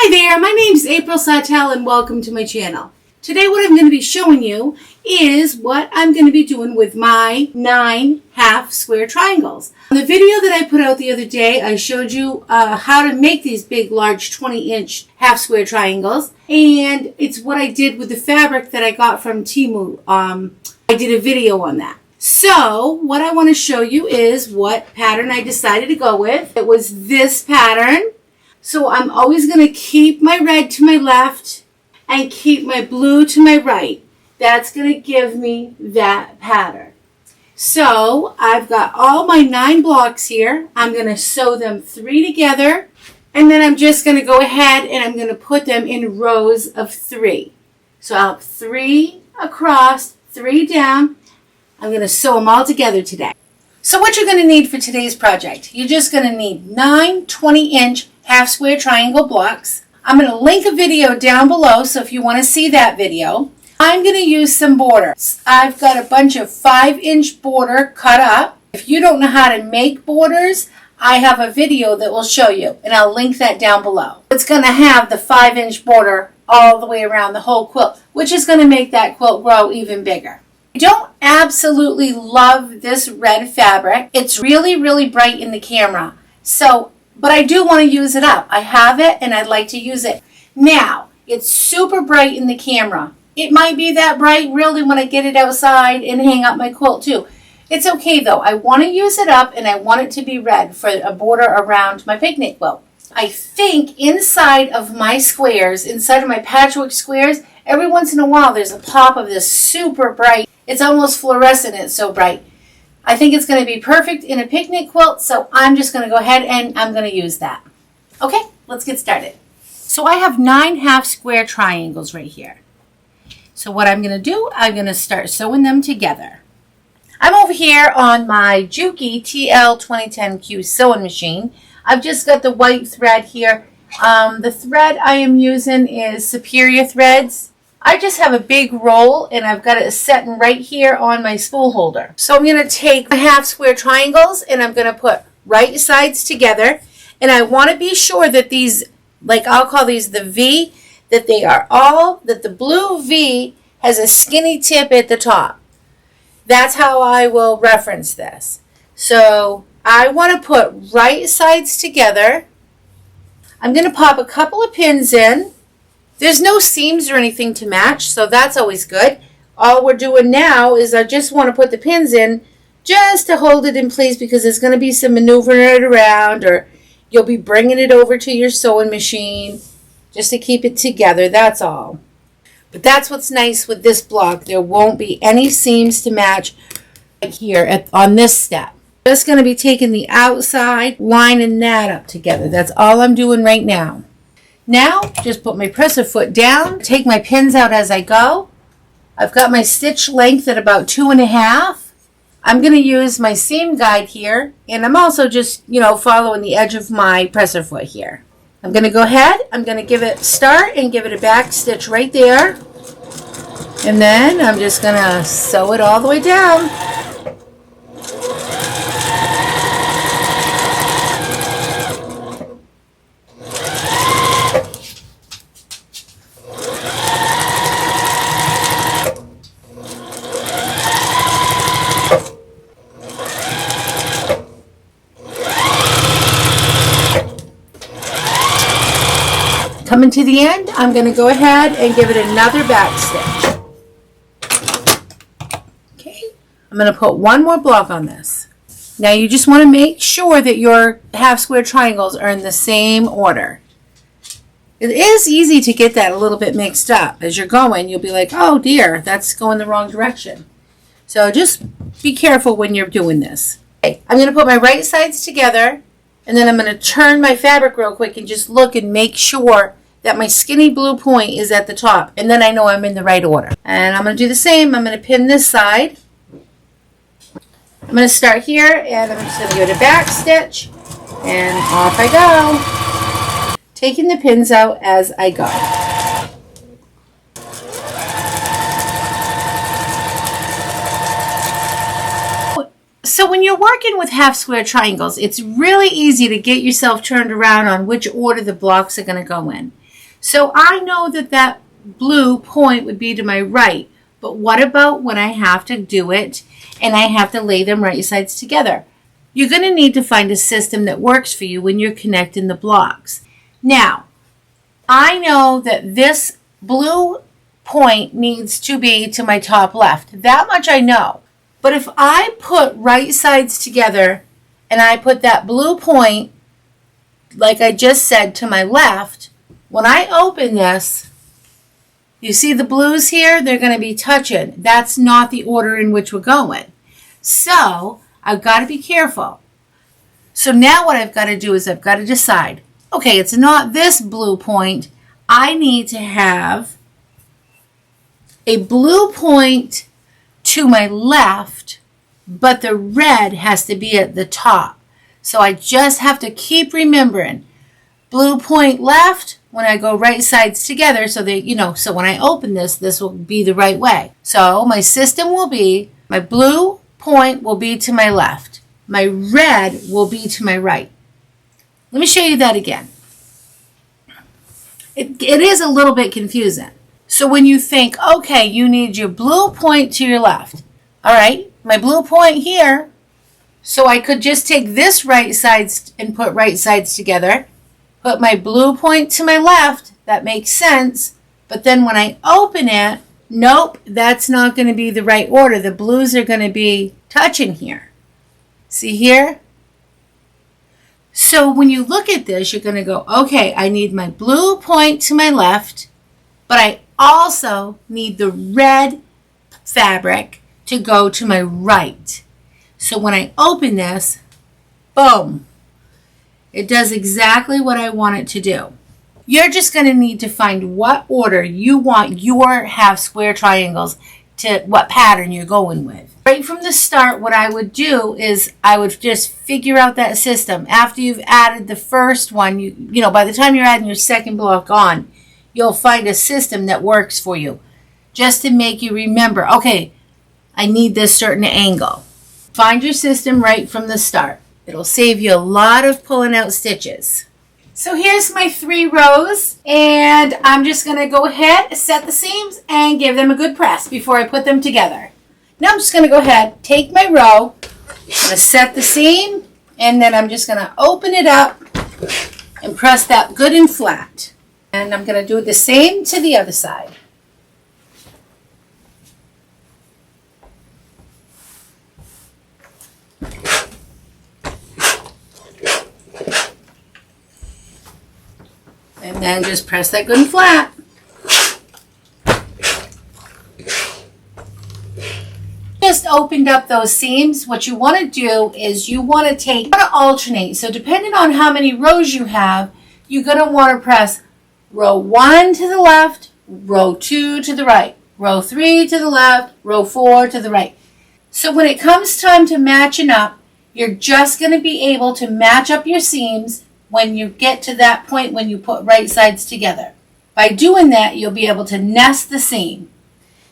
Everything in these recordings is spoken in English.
Hi there, my name is April Sawtelle and welcome to my channel. Today what I'm going to be showing you is what I'm going to be doing with my 9 half square triangles. In the video that I put out the other day, I showed you how to make these big, large 20-inch half square triangles, and it's what I did with the fabric that I got from Temu. I did a video on that. So what I want to show you is what pattern I decided to go with. It was this pattern. So I'm always going to keep my red to my left and keep my blue to my right. That's going to give me that pattern. So I've got all my 9 blocks here. I'm going to sew them 3 together, and then I'm just going to go ahead and I'm going to put them in rows of 3. So I'll have 3 across, 3 down. I'm going to sew them all together today. So what you're going to need for today's project, you're just going to need 9 20-inch half square triangle blocks. I'm going to link a video down below, so if you want to see that video. I'm going to use some border. I've got a bunch of 5-inch border cut up. If you don't know how to make borders, I have a video that will show you, and I'll link that down below. It's going to have the 5-inch border all the way around the whole quilt, which is going to make that quilt grow even bigger. I don't absolutely love this red fabric. It's really, really bright in the camera. But I do want to use it up. I have it and I'd like to use it. Now, it's super bright in the camera. It might be that bright really when I get it outside and hang up my quilt too. It's okay though. I want to use it up and I want it to be red for a border around my picnic quilt. I think inside of my squares, inside of my patchwork squares, every once in a while there's a pop of this super bright. It's almost fluorescent, it's so bright. I think it's going to be perfect in a picnic quilt, so I'm just going to go ahead and I'm going to use that. Okay, let's get started. So I have 9 half square triangles right here. So what I'm going to do, I'm going to start sewing them together. I'm over here on my Juki TL2010Q sewing machine. I've just got the white thread here. The thread I am using is Superior Threads. I just have a big roll and I've got it setting right here on my spool holder. So I'm going to take my half square triangles and I'm going to put right sides together. And I want to be sure that these, like I'll call these the V, that the blue V has a skinny tip at the top. That's how I will reference this. So I want to put right sides together. I'm going to pop a couple of pins in. There's no seams or anything to match, so that's always good. All we're doing now is I just want to put the pins in just to hold it in place because there's going to be some maneuvering it around, or you'll be bringing it over to your sewing machine just to keep it together, that's all. But that's what's nice with this block. There won't be any seams to match right here on this step. Just going to be taking the outside, lining that up together. That's all I'm doing right now. Now, just put my presser foot down, take my pins out as I go. I've got my stitch length at about 2.5. I'm going to use my seam guide here, and I'm also just, following the edge of my presser foot here. I'm going to go ahead, I'm going to give it a start and give it a back stitch right there. And then I'm just going to sew it all the way down. Coming to the end, I'm going to go ahead and give it another back stitch. Okay, I'm going to put one more block on this. Now you just want to make sure that your half square triangles are in the same order. It is easy to get that a little bit mixed up. As you're going, you'll be like, oh dear, that's going the wrong direction. So just be careful when you're doing this. Okay, I'm going to put my right sides together, and then I'm going to turn my fabric real quick and just look and make sure that my skinny blue point is at the top, and then I know I'm in the right order. And I'm going to do the same. I'm going to pin this side. I'm going to start here, and I'm just going to give it a back stitch, and off I go, taking the pins out as I go. So when you're working with half square triangles, it's really easy to get yourself turned around on which order the blocks are going to go in. So I know that that blue point would be to my right, but what about when I have to do it and I have to lay them right sides together? You're going to need to find a system that works for you when you're connecting the blocks. Now, I know that this blue point needs to be to my top left. That much I know. But if I put right sides together and I put that blue point, like I just said, to my left, when I open this, you see the blues here? They're going to be touching. That's not the order in which we're going. So I've got to be careful. So now what I've got to do is I've got to decide, okay, it's not this blue point. I need to have a blue point to my left, but the red has to be at the top. So I just have to keep remembering, blue point left when I go right sides together, so that, so when I open this, this will be the right way. So my system will be, my blue point will be to my left. My red will be to my right. Let me show you that again. It is a little bit confusing. So when you think, okay, you need your blue point to your left. All right, my blue point here. So I could just take this right sides and put right sides together. Put my blue point to my left. That makes sense. But then when I open it, nope, that's not going to be the right order. The blues are going to be touching here. See here? So when you look at this, you're going to go, okay, I need my blue point to my left, but I also need the red fabric to go to my right. So when I open this, boom, it does exactly what I want it to do. You're just going to need to find what order you want your half square triangles to, what pattern you're going with. Right from the start, what I would do is I would just figure out that system. After you've added the first one, you know, by the time you're adding your second block on, you'll find a system that works for you. Just to make you remember, okay, I need this certain angle. Find your system right from the start. It'll save you a lot of pulling out stitches. So here's my 3 rows, and I'm just going to go ahead, set the seams, and give them a good press before I put them together. Now I'm just going to go ahead, take my row, I'm going to set the seam, and then I'm just going to open it up and press that good and flat. And I'm going to do the same to the other side. And then just press that good and flat. Just opened up those seams. What you want to do is you want to alternate. So depending on how many rows you have, you're going to want to press row 1 to the left, row 2 to the right, row 3 to the left, row 4 to the right. So when it comes time to matching up, you're just going to be able to match up your seams when you get to that point when you put right sides together. By doing that, you'll be able to nest the seam.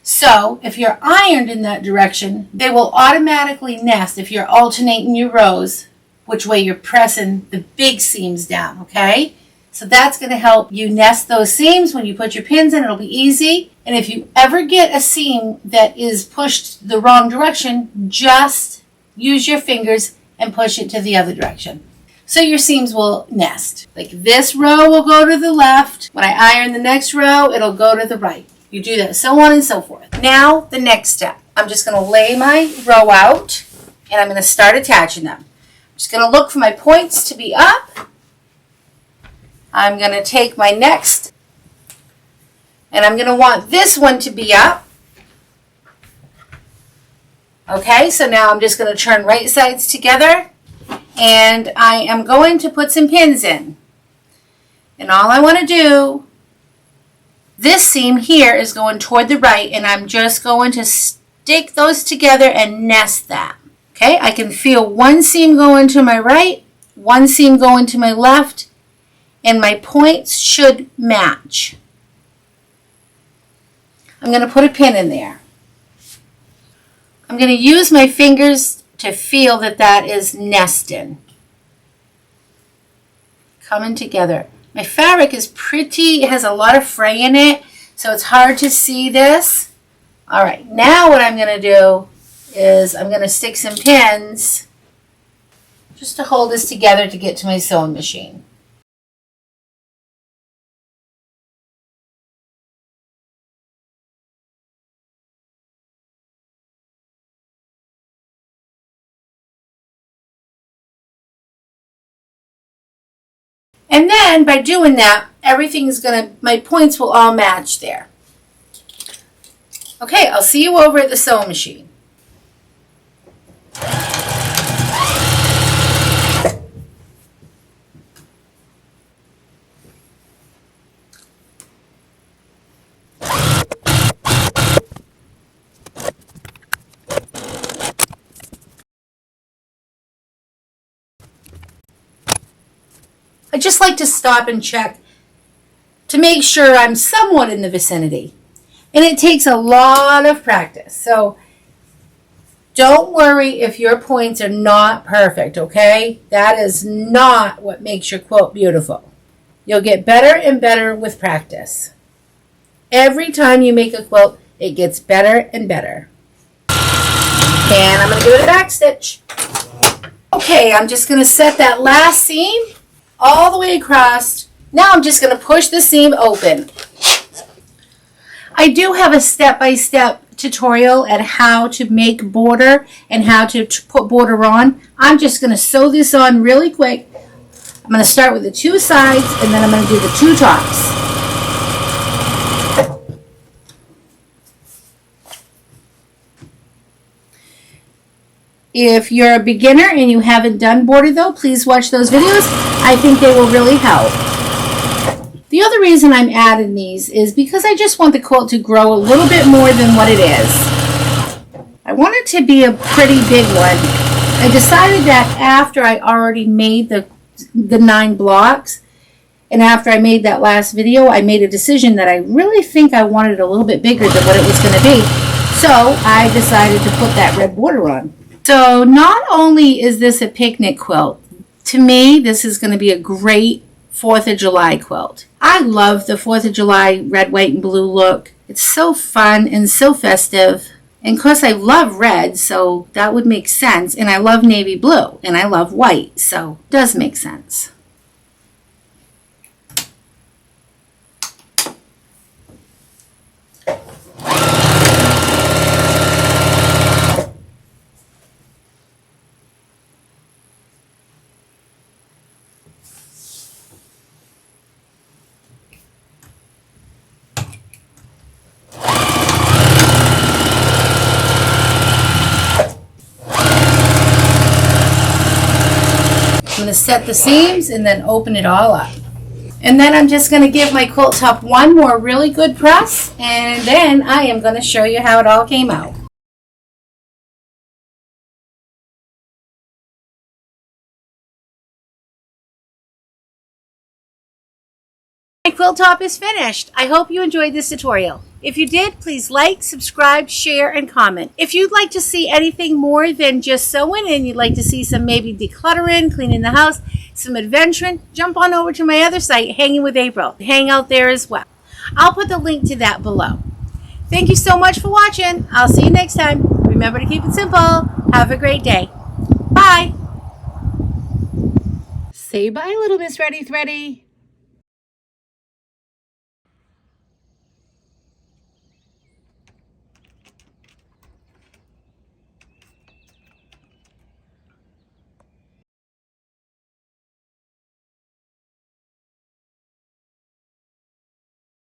So if you're ironed in that direction, they will automatically nest if you're alternating your rows, which way you're pressing the big seams down, okay? So that's going to help you nest those seams. When you put your pins in, it'll be easy. And if you ever get a seam that is pushed the wrong direction, just use your fingers and push it to the other direction. So your seams will nest. Like this row will go to the left. When I iron the next row, it'll go to the right. You do that, so on and so forth. Now, the next step. I'm just going to lay my row out, and I'm going to start attaching them. I'm just going to look for my points to be up. I'm going to take my next, and I'm going to want this one to be up. Okay, so now I'm just going to turn right sides together, and I am going to put some pins in. And all I want to do, this seam here is going toward the right, and I'm just going to stick those together and nest that. Okay, I can feel one seam going to my right, one seam going to my left, and my points should match. I'm going to put a pin in there. I'm going to use my fingers to feel that that is nesting. Coming together. My fabric is pretty, it has a lot of fray in it, so it's hard to see this. All right, now what I'm going to do is I'm going to stick some pins just to hold this together to get to my sewing machine. And then by doing that, everything's my points will all match there. Okay, I'll see you over at the sewing machine. I just like to stop and check to make sure I'm somewhat in the vicinity. And it takes a lot of practice. So don't worry if your points are not perfect, okay? That is not what makes your quilt beautiful. You'll get better and better with practice. Every time you make a quilt, it gets better and better. And I'm going to give it a back stitch. Okay, I'm just going to set that last seam all the way across. Now I'm just going to push the seam open. I do have a step-by-step tutorial at how to make border and how to put border on. I'm just going to sew this on really quick. I'm going to start with the two sides and then I'm going to do the two tops. If you're a beginner and you haven't done border though, please watch those videos. I think they will really help. The other reason I'm adding these is because I just want the quilt to grow a little bit more than what it is. I want it to be a pretty big one. I decided that after I already made the 9 blocks and after I made that last video, I made a decision that I really think I wanted it a little bit bigger than what it was going to be. So I decided to put that red border on. So not only is this a picnic quilt, to me this is going to be a great 4th of July quilt. I love the 4th of July red, white, and blue look. It's so fun and so festive. And of course I love red, so that would make sense. And I love navy blue, and I love white, so it does make sense. I'm going to set the seams and then open it all up. And then I'm just going to give my quilt top one more really good press, and then I am going to show you how it all came out. My quilt top is finished. I hope you enjoyed this tutorial. If you did, please like, subscribe, share, and comment. If you'd like to see anything more than just sewing and you'd like to see some maybe decluttering, cleaning the house, some adventuring, jump on over to my other site, Hanging with April. Hang out there as well. I'll put the link to that below. Thank you so much for watching. I'll see you next time. Remember to keep it simple. Have a great day. Bye. Say bye, little Miss Ready Thready.